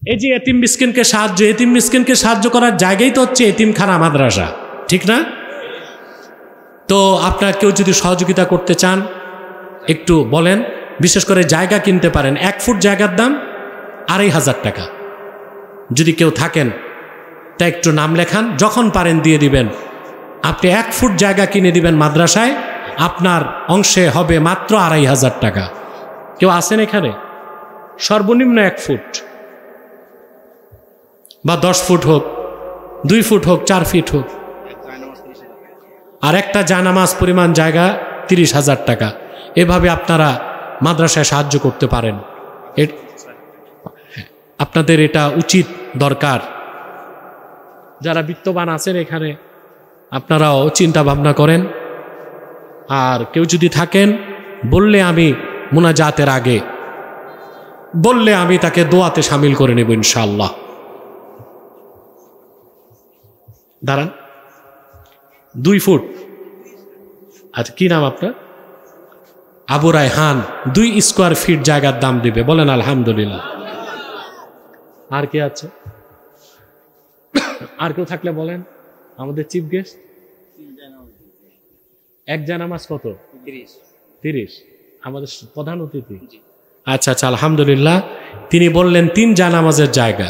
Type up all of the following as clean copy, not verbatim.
এই যে এতিম মিসকিনকে সাহায্য করার জায়গাই তো হচ্ছে এতিমখানা মাদ্রাসা, ঠিক না? তো আপনার কেউ যদি সহযোগিতা করতে চান একটু বলেন। বিশেষ করে জায়গা কিনতে পারেন, 1 ফুট জায়গার দাম 2500 টাকা। যদি কেউ থাকেন তা একটু নাম লেখান, যখন পারেন দিয়ে দিবেন। আপনি 1 ফুট জায়গা কিনে দিবেন মাদ্রাসায়, আপনার অংশে হবে মাত্র 2500 টাকা। কেউ আছেন এখানে? সর্বনিম্ন 1 ফুট বা 10 ফুট হোক, 2 ফুট হোক, 4 ফিট হোক। আর একটা জায়নামাজ পরিমাণ জায়গা 30,000 টাকা। এভাবে আপনারা মাদ্রাসায় সাহায্য করতে পারেন। আপনাদের এটা উচিত, দরকার। যারা বিত্তবান আছেন এখানে, আপনারাও চিন্তা ভাবনা করেন। আর কেউ যদি থাকেন, বললে আমি মুনাজাতের আগে বললে আমি তাকে দোয়াতে শামিল করে নেব ইনশাআল্লাহ। দাঁড়ান, 2 ফুট। আচ্ছা, কি নাম আপনার? আবু রায়হান। 2 স্কোয়ার ফিট জায়গার দাম দিবে, বলেন আলহামদুলিল্লাহ। আর কে আছে? আর কেউ থাকলে বলেন। আমাদের চিফ গেস্ট। 1 জায়নামাজ কত? 30। আমাদের প্রধান অতিথি। আচ্ছা আচ্ছা, আলহামদুলিল্লাহ। তিনি বললেন 3 জায়নামাজের জায়গা।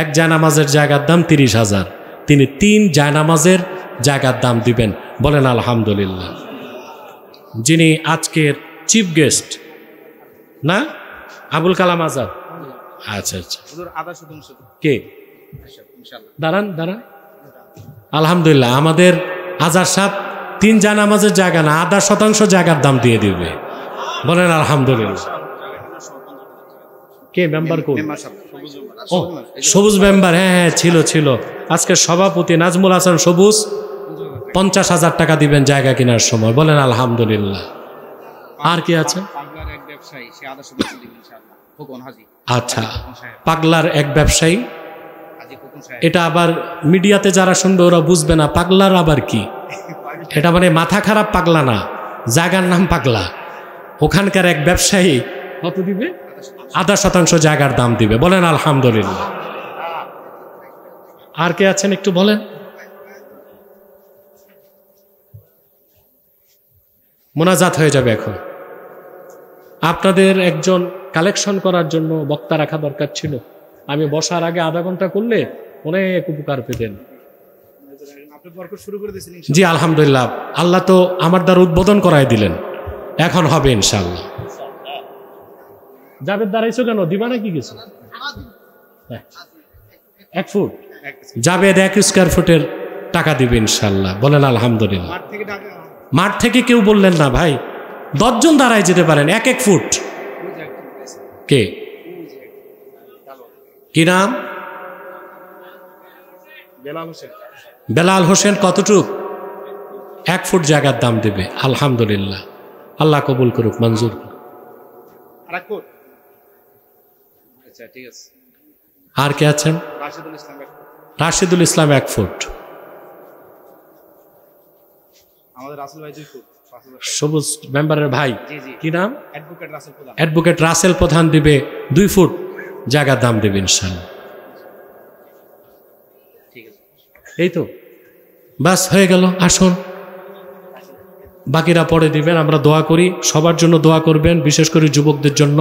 1 জায়নামাজের জায়গার দাম 30,000। তিনি 3 জায়নামাজের জায়গার দাম দিবেন, বলেন আলহামদুলিল্লাহ। যিনি আজকের চিফ গেস্ট না, আবুল কালাম আজাদ। আচ্ছা আচ্ছা, কে? দাঁড়ান দাঁড়ান। আলহামদুলিল্লাহ, আমাদের আজাদ সাহেব 3 জায়নামাজের জায়গা না, 0.5% জায়গার দাম দিয়ে দিবে, বলেন আলহামদুলিল্লাহ। কে মেম্বার? কোন? ও, সবুজ মেম্বার। হ্যাঁ হ্যাঁ, ছিল। আজকে সভাপতি নাজমুল হাসান সবুজ 50,000 টাকা দিবেন জায়গা কেনার সময়, বলেন আলহামদুলিল্লাহ। আর কি আছে? আচ্ছা, পাগলার এক ব্যবসায়ী। এটা আবার মিডিয়াতে যারা শুনবে ওরা বুঝবে না, পাগলার আবার কি। এটা মানে মাথা খারাপ পাগলা না, জায়গার নাম পাগলা। ওখানকার এক ব্যবসায়ী কত দিবে? 0.5% জায়গার দাম দিবে, বলেন আলহামদুলিল্লাহ। আর কে আছেন একটু বলেন। মোনাজাত হয়ে যাবে এখন। আপনাদের একজন কালেকশন করার জন্য বক্তা রাখা দরকার ছিল। আমি বসার আগে আধা ঘন্টা করলে অনেক উপকার পেতেন। জি আলহামদুলিল্লাহ, আল্লাহ তো আমার দ্বারা উদ্বোধন করাই দিলেন, এখন হবে ইনশাআল্লাহ। জাবেদ দাঁড়াইছো কেন? দিবা নাকি কিছু? 1 ফুট জাবেদ 1 স্কোয়ার ফুটের টাকা দিবে ইনশাআল্লাহ, বলেন আলহামদুলিল্লাহ। মাঠ থেকে কেউ বললেন না ভাই, 10 জন দাঁড়ায় যেতে পারেন 1 ফুট। কে? কি নাম? বেলাল হোসেন। কতটুক? 1 ফুট জায়গার দাম দেবে, আলহামদুলিল্লাহ। আল্লাহ কবুল করুক, মঞ্জুর। আর কে আছেন? রাশিদুল ইসলাম 1 ফুট। সবুজ মেম্বারের ভাই, কি নাম? অ্যাডভোকেট রাসেল প্রধান দিবে 2 ফুট জায়গার দাম দেবে ইনশাআল্লাহ। এই তো বাস হয়ে গেল। আসুন, বাকিরা পরে দিবেন। আমরা দোয়া করি, সবার জন্য দোয়া করবেন, বিশেষ করে যুবকদের জন্য।